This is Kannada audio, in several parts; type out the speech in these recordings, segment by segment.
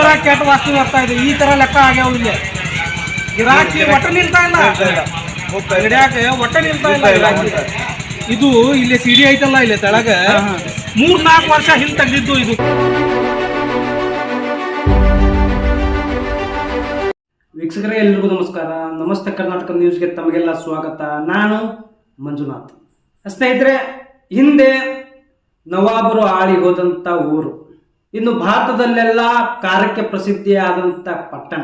ತರ ಕೆಟ್ಟ ವಾಸ್ತು ಬರ್ತಾ ಇದೆ. ಈ ತರ ಲೆಕ್ಕ ಆಗ್ಯಾವ ಇಲ್ಲಿ. ಗಿರಾಕಿ ಒಟ್ಟ ನಿಲ್ತಾ ಇಲ್ಲ, ಗಿರಾಕಿ ಒಟ್ಟ ನಿಲ್ತಾ ಇಲ್ಲ ಗಿರಾಕಿ. ಇದು ಇಲ್ಲಿ ಸಿಡಿ ಐತಲ್ಲ, ಇಲ್ಲಿ ತೆಳಗ 3-4 ವರ್ಷ ಹಿಂದೆ ತೆಗ್ದಿದ್ದು ಇದು. ವೀಕ್ಷಕರೇ, ಎಲ್ಲರಿಗೂ ನಮಸ್ಕಾರ. ನಮಸ್ತೆ ಕರ್ನಾಟಕ ನ್ಯೂಸ್ಗೆ ತಮಗೆಲ್ಲ ಸ್ವಾಗತ. ನಾನು ಮಂಜುನಾಥ್. ಸ್ನೇಹಿತರೆ, ಹಿಂದೆ ನವಾಬರು ಆಳಿ ಹೋದಂಥ ಊರು, ಇನ್ನು ಭಾರತದಲ್ಲೆಲ್ಲ ಕಾರ್ಯಕ್ಕೆ ಪ್ರಸಿದ್ಧಿಯಾದಂಥ ಪಟ್ಟಣ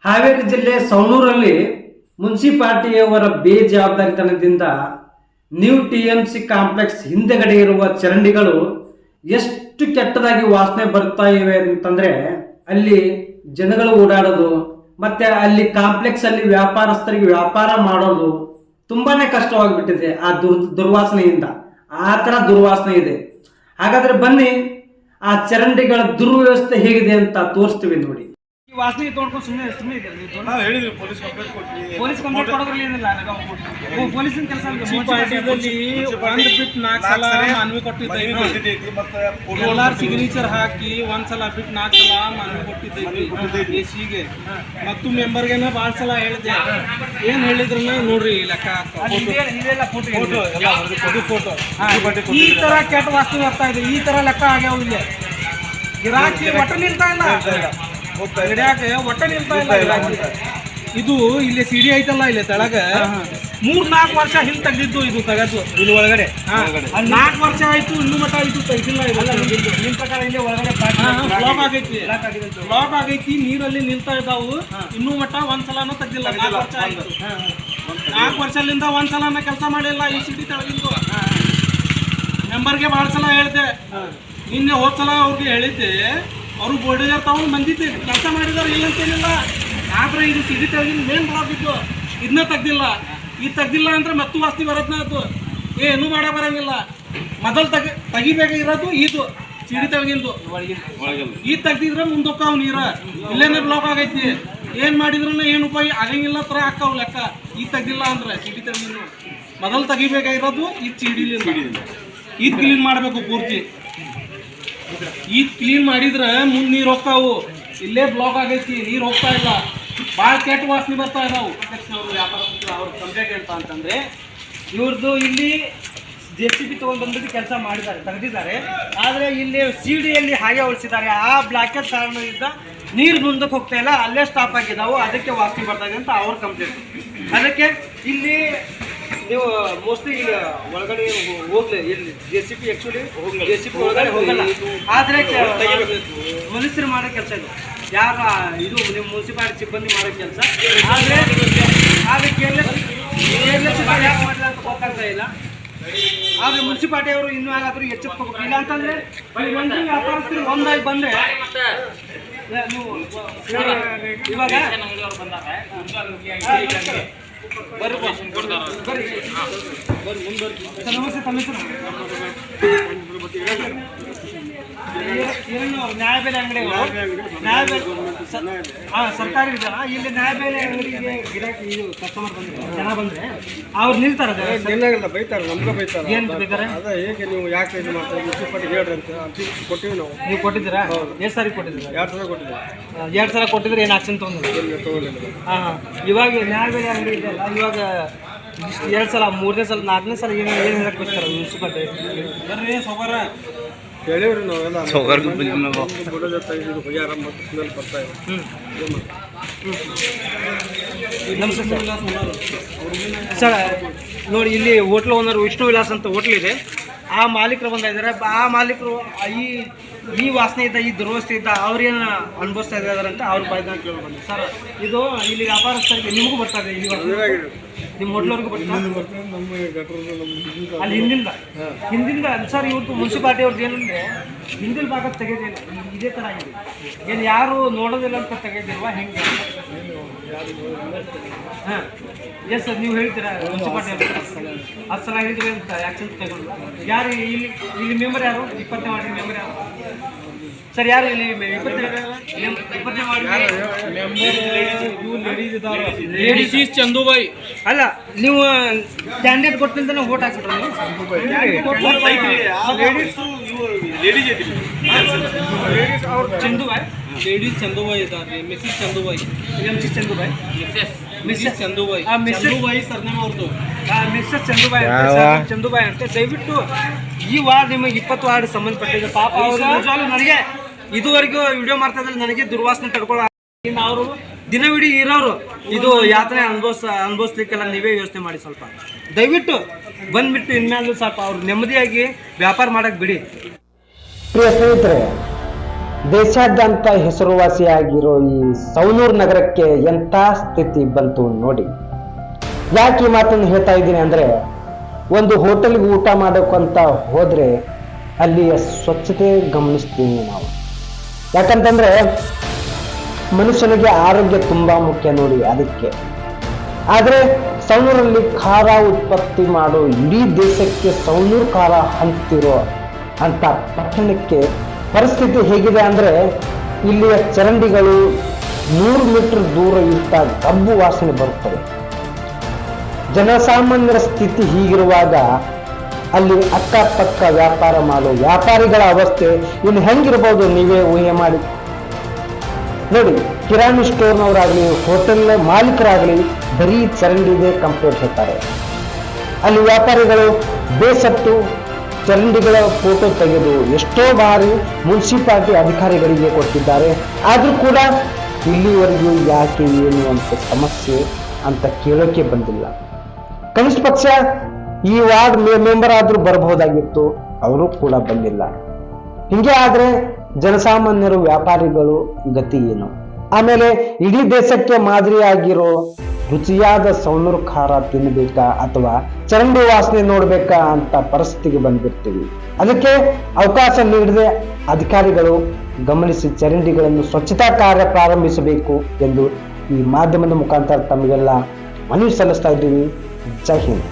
ಹಾವೇರಿ ಜಿಲ್ಲೆ ಸವಣೂರಲ್ಲಿ ಮುನ್ಸಿಪಾಲಿಟಿಯವರ ಬೇಜವಾಬ್ದಾರಿತನದಿಂದ ನ್ಯೂ TMC ಕಾಂಪ್ಲೆಕ್ಸ್ ಹಿಂದೆಗಡೆ ಇರುವ ಚರಂಡಿಗಳು ಎಷ್ಟು ಕೆಟ್ಟದಾಗಿ ವಾಸನೆ ಬರ್ತಾ ಇವೆ ಅಂತಂದ್ರೆ, ಅಲ್ಲಿ ಜನಗಳು ಓಡಾಡೋದು ಮತ್ತೆ ಅಲ್ಲಿ ಕಾಂಪ್ಲೆಕ್ಸ್ ಅಲ್ಲಿ ವ್ಯಾಪಾರಸ್ಥರಿಗೆ ವ್ಯಾಪಾರ ಮಾಡೋದು ತುಂಬಾನೇ ಕಷ್ಟವಾಗಿಬಿಟ್ಟಿದೆ. ಆ ದುರ್ವಾಸನೆಯಿಂದ ಆ ತರ ದುರ್ವಾಸನೆ ಇದೆ. ಹಾಗಾದ್ರೆ ಬನ್ನಿ, ಆ ಚರಂಡಿಗಳ ದುರ್ವ್ಯವಸ್ಥೆ ಹೇಗಿದೆ ಅಂತ ತೋರಿಸ್ತೀವಿ ನೋಡಿ. ಈ ವಾಸನೆ ತೋಡ್ಕೊಂಡು ಸುಮ್ಮನೆ ಇದೆ. ಹೇಳಿದ್ವಿ, ಪೊಲೀಸ್ ಕಂಪ್ಲೇಂಟ್ ಕೊಟ್ವಿ. ಪೊಲೀಸ್ ಕಂಪ್ಲೇಂಟ್ ಕೊಡೋದ್ರಲ್ಲಿ ಏನಿಲ್ಲ, ಪೊಲೀಸಿನ ಕೆಲಸ. ಮುನ್ಸಿಪಾಲಿಟಿದಲ್ಲಿ 1 ಬಿಟ್ 4 ಸಲ ಮನವಿ ಕೊಟ್ಟಿದ್ದೀವಿ. ಎಲ್ಲಾರು ಸಿಗ್ನೇಚರ್ ಹಾಕಿ 1 ಸಲ ಬಿಟ್ 4 ಸಲ ಮನವಿ ಕೊಟ್ಟಿದ್ದೀವಿ ಎಸಿಗೆ ಮತ್ತು ಮೆಂಬರ್ಗೆನ ಭಾಳ ಸಲ ಹೇಳಿದೆ. ಏನ್ ಹೇಳಿದ್ರು ನೋಡ್ರಿ ಲೆಕ್ಕ ಫೋಟೋ. ಈ ತರ ಕೆಟ್ಟ ವಾಸ್ತು ಬರ್ತಾ ಇದೆ. ಈ ತರ ಲೆಕ್ಕ ಆಗ್ಯಾವ ಇಲ್ಲಿ. ಗಿರಾಕಿ ಒಟ್ಟ ನಿಲ್ತಾ ಇಲ್ಲ, ಗಿರಾಕಿ ಒಟ್ಟ ನಿಲ್ತಾ ಇಲ್ಲ ಗಿರಾಕಿ. ಇದು ಇಲ್ಲಿ ಸಿಡಿ ಐತಲ್ಲ, ಇಲ್ಲಿ ತೆಳಗ 3-4 ವರ್ಷ ಹಿಂದೆ ತೆಗ್ದಿದ್ದು ಇದು. ತೆಗೆದು ಇಲ್ಲಿ ಒಳಗಡೆ 4 ವರ್ಷ ಆಯ್ತು, ಇನ್ನೂ ಮಟ್ಟ ಇದು ತೆಗ್ದಿಲ್ಲ. ನಿಮ್ ಪ್ರಕಾರ ಇಲ್ಲಿ ಒಳಗಡೆ ಬ್ಲಾಕ್ ಆಗೈತಿ, ನೀರಲ್ಲಿ ನಿಲ್ತಾ ಇದ್ದಾವು. ಇನ್ನೂ ಮಟ್ಟ 1 ಸಲನೂ ತೆಗ್ದಿಲ್ಲ. 4 ವರ್ಷ ಆಯ್ತು. 4 ವರ್ಷದಿಂದ 1 ಸಲನ ಕೆಲಸ ಮಾಡಿಲ್ಲ ಈ ಸಿಡಿ ತೆಳಗಿಂದು. ಮೆಂಬರ್ಗೆ ಭಾಳ ಸಲ ಹೇಳಿದೆ. ನಿನ್ನೆ ಹೋದ ಸಲ ಅವ್ರಿಗೆ ಹೇಳಿದ್ದೆ, ಅವರು ಬೋರ್ಡಿಗರ್ ತಗೊಂಡು ಬಂದಿದ್ದೆ, ಕೆಲಸ ಮಾಡಿದಾರೆ, ಇಲ್ಲ ಅಂತೇನಿಲ್ಲ. ಆದ್ರೆ ಇದು ಸಿಡಿ ತೆಳಗಿನ ಮೇನ್ ಬ್ಲಾಕ್ ಇದ್ದು, ಇದನ್ನ ತೆಗ್ದಿಲ್ಲ. ಇದು ತೆಗ್ದಿಲ್ಲ ಅಂದ್ರೆ ಮತ್ತು ವಾಸ್ತಿ ಬರತ್ನ ಅದು ಏನೂ ಮಾಡೇ ಬರಂಗಿಲ್ಲ. ಮೊದಲು ತೆಗಿಬೇಕಾಗಿರೋದು ಇದು ಸಿಡಿ ತೆಳಗಿಂದು. ಈ ತೆಗ್ದಿದ್ರೆ ಮುಂದೊಕ್ಕಾವ್ ನೀರ ಇಲ್ಲೇನೆ ಬ್ಲಾಕ್ ಆಗೈತಿ. ಏನ್ ಮಾಡಿದ್ರು ಏನು ಉಪಾಯ ಆಗಂಗಿಲ್ಲ ತರ ಹಾಕಾವ್ ಲೆಕ್ಕ. ಈ ತೆಗ್ದಿಲ್ಲ ಅಂದ್ರೆ ಸಿಡಿ ತೆಳಗಿಂದು ಮೊದಲು ತೆಗಿಬೇಕಾಗಿರೋದು ಈ ಸಿಡಿಲಿಂದ. ಇದು ಕ್ಲೀನ್ ಮಾಡಬೇಕು ಪೂರ್ತಿ. ಈ ಕ್ಲೀನ್ ಮಾಡಿದ್ರೆ ಮುಂದೆ ನೀರು ಹೋಗ್ತಾವು. ಇಲ್ಲೇ ಬ್ಲಾಕ್ ಆಗೈತಿ, ನೀರು ಹೋಗ್ತಾ ಇಲ್ಲ. ಭಾಳ ಕೆಟ್ಟ ವಾಸನೆ ಬರ್ತಾ ಇದಾವು. ಅವರು ವ್ಯಾಪಾರ ಅವ್ರ ಕಂಪ್ಲೇಂಟ್ ಹೇಳ್ತಾ ಅಂತಂದ್ರೆ, ಇವ್ರದ್ದು ಇಲ್ಲಿ JCB ತೊಗೊಂಡು ಬಂದ್ಬಿಟ್ಟು ಕೆಲಸ ಮಾಡಿದ್ದಾರೆ, ತೆಗೆದಿದ್ದಾರೆ. ಆದರೆ ಇಲ್ಲಿ ಸಿಡಿಯಲ್ಲಿ ಹಾಗೆ ಉಳಿಸಿದ್ದಾರೆ. ಆ ಬ್ಲಾಕೇಜ್ ಕಾರಣದಿಂದ ನೀರು ಮುಂದಕ್ಕೆ ಹೋಗ್ತಾ ಇಲ್ಲ, ಅಲ್ಲೇ ಸ್ಟಾಪ್ ಆಗಿದ್ದಾವೆ. ಅದಕ್ಕೆ ವಾಸನೆ ಬರ್ತಾ ಇದೆ ಅಂತ ಅವ್ರ ಕಂಪ್ಲೇಂಟ್. ಅದಕ್ಕೆ ಇಲ್ಲಿ ನೀವು ಮೋಸ್ಟ್ಲಿ ಈಗ ಒಳಗಡೆ ಹೋಗ್ಲಿ, ಇಲ್ಲಿ JCB ಆ್ಯಕ್ಚುಲಿ JCB ಒಳಗಡೆ ಹೋಗಲ್ಲ. ಆದರೆ ಮನುಷ್ಯರು ಮಾಡೋ ಕೆಲಸ ಇದು. ಯಾರು ಇದು ನಿಮ್ಮ ಮುನ್ಸಿಪಾಲಿಟಿ ಸಿಬ್ಬಂದಿ ಮಾಡೋ ಕೆಲಸ. ಆದರೆ ಯಾಕೆ ಮಾಡಲ್ಲ ಅಂತ ಗೊತ್ತಾಗ್ತಾ ಇಲ್ಲ. ಆದರೆ ಮುನ್ಸಿಪಾಲಿಟಿ ಅವರು ಇನ್ನೂ ಯಾರಾದರೂ ಎಚ್ಚೆತ್ಕೋಬೇಕು. ಇಲ್ಲ ಅಂತಂದರೆ ಒಂದು ವ್ಯಾಪಾರಸ್ಥರು ಒಂದಾಗಿ ಬಂದರೆ ನೀವು ಇವಾಗ ನಮಸ್ತೆ, ತಮ್ಮ ಹೆಸರು? ಏನು ನ್ಯಾಯಬೆಲೆ ಅಂಗಡಿ? ಸರ್ಕಾರಿ ಜನ ಇಲ್ಲಿ ನ್ಯಾಯಬೆಲೆ ಅಂಗಡಿಗೆ ಗಿರಾಕಿ ಇದು ಕಸ್ಟಮರ್ ಬಂದ್ರೆ, ಜನ ಬಂದ್ರೆ ಅವ್ರು ನಿಲ್ತಾರ, ಬೈತಾರೆ, ನಮ್ಗೆ ಬೈತಾರೆ. ಏನ್ ಬೈತಾರೆ? ಅದೇ ಹೇಗೆ ನೀವು ಯಾಕೆ ಇದು ಮಾಡ್ತಾರೆ, ಮುನ್ಸಿಪಾಲಿಟಿ ಹೇಳ್ರಿ ಅಂತ ಕೊಟ್ಟಿವಿ ನಾವು. ನೀವು ಕೊಟ್ಟಿದ್ದೀರಾ? ಎಷ್ಟು ಸಾರಿ ಕೊಟ್ಟಿದ್ದೀರಾ? 2 ಸಲ ಕೊಟ್ಟಿದ್ದೀವಿ. 2 ಸಲ ಕೊಟ್ಟಿದ್ರೆ ಏನು ಆಕ್ಷನ್ ತಗೊಂಡಿಲ್ಲ. ಇವಾಗ ನ್ಯಾಯಬೆಲೆ ಅಂಗಡಿ ಇದೆಯಲ್ಲ, ಇವಾಗ 2 ಸಲ 3ನೇ ಸಲ 4ನೇ ಸಲ ಏನು ಹೇಳಕ್ ಬರ್ತಾರೆ ಮುನ್ಸಿಪಾಲಿಟಿ? ಹೇಳಿವ್ರಿ ನಾವೆಲ್ಲ ಹೋಗ್ಯಾರ ಮತ್ತು ಸ್ಮೆಲ್ ಬರ್ತಾ ಇದೆ. ಸರ್ ನೋಡಿ, ಇಲ್ಲಿ ಹೋಟ್ಲ್ ಓನರ್ ವಿಷ್ಣು ವಿಲಾಸ್ ಅಂತ ಹೋಟ್ಲ್ ಇದೆ. ಆ ಮಾಲೀಕರು ಬಂದ ಇದ್ದಾರೆ. ಆ ಮಾಲೀಕರು ಈ ವಾಸನೆ ಇದ್ದ, ಈ ದುರ್ವಸ್ಥೆ ಇದ್ದ ಅವ್ರೇನು ಅನುಭವಿಸ್ತಾ ಇದ್ದಾರೆ ಅಂತ ಅವ್ರ ಬಾಯ್ದ ಕೇಳಿ ಬಂದೆ. ಸರ್, ಇದು ಇಲ್ಲಿ ವ್ಯಾಪಾರಸ್ಥರಿಗೆ ನಿಮಗೂ ಬರ್ತಾ ಇದೆ, ನಿಮ್ಮ ಹೋಟ್ಲವ್ರಿಗೂ ಬರ್ತಾ ಅಲ್ಲಿ ಹಿಂದಿಂದ ಸರ್. ಇವ್ರದ್ದು ಮುನ್ಸಿಪಾಲಿಟಿ ಅವ್ರದ್ದು ಏನಂದ್ರೆ ಹಿಂದಿನ ಭಾಗ ತೆಗೆದಿಲ್ಲ, ಇದೇ ಥರ ಆಗಿದೆ. ಏನು ಯಾರು ನೋಡೋದಿಲ್ಲ ಅಂತ ತೆಗೆದಿಲ್ವಾ ಹೆಂಗೆ? ಹಾಂ, ಎಸ್ ಸರ್, ನೀವು ಹೇಳ್ತೀರಾ ಮುನ್ಸಿಪಾಲಿಟಿ ಅವ್ರು 10 ಸಲ ಹೇಳಿದ್ರಿ ಅಂತ ಆ್ಯಕ್ಷನ್ ತಗೊಂಡು. ಯಾರು ಇಲ್ಲಿ ಮೆಂಬರ್ ಯಾರು? 20ನೇ ವಾರ್ಡಿನ ಮೆಂಬರ್ ಯಾರು ಸರ್? ಯಾರು ಇಲ್ಲಿ 20ನೇ ವಾರ್ಡ್ ಲೇಡೀಸ್ ಚಂದುಬಾಯಿ? ಅಲ್ಲ, ನೀವು ಕ್ಯಾಂಡಿಡೇಟ್ ಕೊಟ್ಟಿಲ್ದಾನೆ ವೋಟ್ ಹಾಕ್ಬಿಟ್ರೆ ಚಂದುಬಾಯ್ ಲೇಡೀಸ್ ಚಂದುಬಾಯಿ ಇದ್ದಾರೆ, ಮಿಸ್ಸಿಸ್ ಚಂದುಬಾಯಿ, ಮಿಸ್ಸಸ್ ಚಂದುಬಾಯ್, ಮಿಸ್ಸಿಸ್ ಚಂದುಬಾಯಿ, ಚಂದುಬಾಯಿ ಸರ್ನೇಮ್ ಅವ್ರದ್ದು. ಮಿಸ್ಸಸ್ ಚಂದುಬಾಯ್ ಚಂದುಬಾಯ್ ಅಂತ ದಯವಿಟ್ಟು ಈ ವಾರ್ಡ್ ನಿಮಗೆ 20 ವಾರ್ಡ್ ಸಂಬಂಧಪಟ್ಟಿದೆ. ಪಾಪ ಅವರು ನಿಜವಾಗ್ಲೂ ನನಗೆ ಇದುವರೆಗೂ ವಿಡಿಯೋ ಮಾಡ್ತಾ ಇದ್ರೆ ನನಗೆ ದುರ್ವಾಸನೆ ತಡ್ಕೊಳ್ಳೋ ಇನ್ನು ಅವರು ದಿನವಿಡೀ ಇರೋರು ಇದು ಯಾತನೆ ಅನುಭವಿಸ್ಲಿಕ್ಕೆಲ್ಲ ನೀವೇ ಯೋಚನೆ ಮಾಡಿ. ಸ್ವಲ್ಪ ದಯವಿಟ್ಟು ಬಂದ್ಬಿಟ್ಟು ಇನ್ಮೇಲೆ ಸ್ವಲ್ಪ ಅವ್ರು ನೆಮ್ಮದಿಯಾಗಿ ವ್ಯಾಪಾರ ಮಾಡಕ್ ಬಿಡಿ. ಪ್ರಿಯ ಸ್ನೇಹಿತರೆ, ದೇಶಾದ್ಯಂತ ಹೆಸರುವಾಸಿಯಾಗಿರೋ ಈ ಸವಣೂರು ನಗರಕ್ಕೆ ಎಂಥ ಸ್ಥಿತಿ ಬಂತು ನೋಡಿ. ಯಾಕೆ ಈ ಮಾತನ್ನು ಹೇಳ್ತಾ ಇದ್ದೀನಿ ಅಂದರೆ, ಒಂದು ಹೋಟೆಲ್ಗೆ ಊಟ ಮಾಡೋಕ್ಕಂತ ಹೋದರೆ ಅಲ್ಲಿಯ ಸ್ವಚ್ಛತೆ ಗಮನಿಸ್ತೀವಿ ನಾವು. ಯಾಕಂತಂದರೆ ಮನುಷ್ಯನಿಗೆ ಆರೋಗ್ಯ ತುಂಬ ಮುಖ್ಯ ನೋಡಿ ಅದಕ್ಕೆ. ಆದರೆ ಸವಣೂರಲ್ಲಿ ಖಾರ ಉತ್ಪತ್ತಿ ಮಾಡೋ ಇಡೀ ದೇಶಕ್ಕೆ ಸವಣೂರು ಖಾರ ಹಂಚ್ತಿರೋ ಅಂತ ಪಟ್ಟಣಕ್ಕೆ ಪರಿಸ್ಥಿತಿ ಹೇಗಿದೆ ಅಂದರೆ, ಇಲ್ಲಿಯ ಚರಂಡಿಗಳು 100 ಮೀಟರ್ ದೂರ ಇರ್ತಾ ಗಬ್ಬು ವಾಸನೆ ಬರುತ್ತದೆ. ಜನಸಾಮಾನ್ಯರ ಸ್ಥಿತಿ ಹೀಗಿರುವಾಗ ಅಲ್ಲಿ ಅಕ್ಕಪಕ್ಕ ವ್ಯಾಪಾರ ಮಾಡೋ ವ್ಯಾಪಾರಿಗಳ ಅವಸ್ಥೆ ಇನ್ನು ಹೆಂಗಿರ್ಬೋದು ನೀವೇ ಊಹೆ ಮಾಡಿ ನೋಡಿ. ಕಿರಾಣಿ ಸ್ಟೋರ್ನವರಾಗಲಿ ಹೋಟೆಲ್ ಮಾಲೀಕರಾಗಲಿ ಬರೀ ಚರಂಡಿದೆ ಕಂಪ್ಲೇಂಟ್ ಹೇಳ್ತಾರೆ. ಅಲ್ಲಿ ವ್ಯಾಪಾರಿಗಳು ಬೇಸತ್ತು ಚರಂಡಿಗಳ ಫೋಟೋ ತೆಗೆದು ಎಷ್ಟೋ ಬಾರಿ ಮುನ್ಸಿಪಾಲಿಟಿ ಅಧಿಕಾರಿಗಳಿಗೆ ಕೊಟ್ಟಿದ್ದಾರೆ. ಆದರೂ ಕೂಡ ಇಲ್ಲಿವರೆಗೂ ಯಾಕೆ ಏನು ಅಂತ ಸಮಸ್ಯೆ ಅಂತ ಕೇಳೋಕೆ ಬಂದಿಲ್ಲ. ಕನಿಷ್ಠ ಪಕ್ಷ ಈ ವಾರ್ಡ್ ಮೆಂಬರ್ ಆದ್ರೂ ಬರಬಹುದಾಗಿತ್ತು, ಅವರು ಕೂಡ ಬಂದಿಲ್ಲ. ಹಿಂಗೆ ಆದ್ರೆ ಜನಸಾಮಾನ್ಯರು ವ್ಯಾಪಾರಿಗಳು ಗತಿ ಏನು? ಆಮೇಲೆ ಇಡೀ ದೇಶಕ್ಕೆ ಮಾದರಿಯಾಗಿರೋ ರುಚಿಯಾದ ಸವಣೂರು ಖಾರ ತಿನ್ನಬೇಕಾ ಅಥವಾ ಚರಂಡಿ ವಾಸನೆ ನೋಡ್ಬೇಕಾ ಅಂತ ಪರಿಸ್ಥಿತಿಗೆ ಬಂದ್ಬಿಡ್ತೀವಿ. ಅದಕ್ಕೆ ಅವಕಾಶ ನೀಡದೆ ಅಧಿಕಾರಿಗಳು ಗಮನಿಸಿ ಚರಂಡಿಗಳನ್ನು ಸ್ವಚ್ಛತಾ ಕಾರ್ಯ ಪ್ರಾರಂಭಿಸಬೇಕು ಎಂದು ಈ ಮಾಧ್ಯಮದ ಮುಖಾಂತರ ತಮಗೆಲ್ಲ ಮನವಿ ಸಲ್ಲಿಸ್ತಾ ಇದ್ದೀವಿ. ಜೈ ಹಿಂದ್.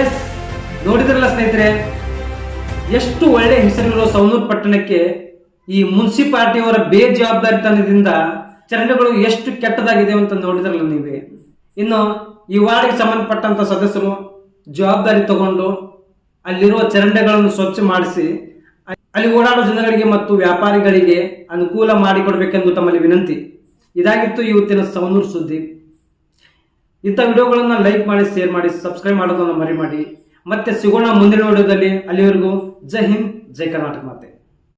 ಎಸ್, ನೋಡಿದ್ರಲ್ಲ ಸ್ನೇಹಿತರೆ, ಎಷ್ಟು ಒಳ್ಳೆ ಹೆಸರಿರೋ ಸವಣೂರು ಪಟ್ಟಣಕ್ಕೆ ಈ ಮುನ್ಸಿಪಾಲಿಟಿಯವರ ಬೇಜವಾಬ್ದಾರಿತನದಿಂದ ಚರಂಡಿಗಳು ಎಷ್ಟು ಕೆಟ್ಟದಾಗಿದೆ ಅಂತ ನೋಡಿದ್ರಲ್ಲ ನೀವೇ. ಇನ್ನು ಈ ವಾರ್ಡ್ಗೆ ಸಂಬಂಧಪಟ್ಟಂತ ಸದಸ್ಯರು ಜವಾಬ್ದಾರಿ ತಗೊಂಡು ಅಲ್ಲಿರುವ ಚರಂಡಿಗಳನ್ನು ಸ್ವಚ್ಛ ಮಾಡಿಸಿ ಅಲ್ಲಿ ಓಡಾಡೋ ಜನಗಳಿಗೆ ಮತ್ತು ವ್ಯಾಪಾರಿಗಳಿಗೆ ಅನುಕೂಲ ಮಾಡಿಕೊಡ್ಬೇಕೆಂದು ತಮ್ಮಲ್ಲಿ ವಿನಂತಿ. ಇದಾಗಿತ್ತು ಇವತ್ತಿನ ಸವಣೂರು ಸುದ್ದಿ. ಇಂಥ ವಿಡಿಯೋಗಳನ್ನು ಲೈಕ್ ಮಾಡಿ, ಶೇರ್ ಮಾಡಿ, ಸಬ್ಸ್ಕ್ರೈಬ್ ಮಾಡೋದನ್ನು ಮರಿ ಮಾಡಿ. ಮತ್ತೆ ಸಿಗೋಣ ಮುಂದಿನ ವಿಡಿಯೋದಲ್ಲಿ. ಅಲ್ಲಿವರೆಗೂ ಜೈ ಹಿಂದ್, ಜೈ ಕರ್ನಾಟಕ ಮಾತೆ.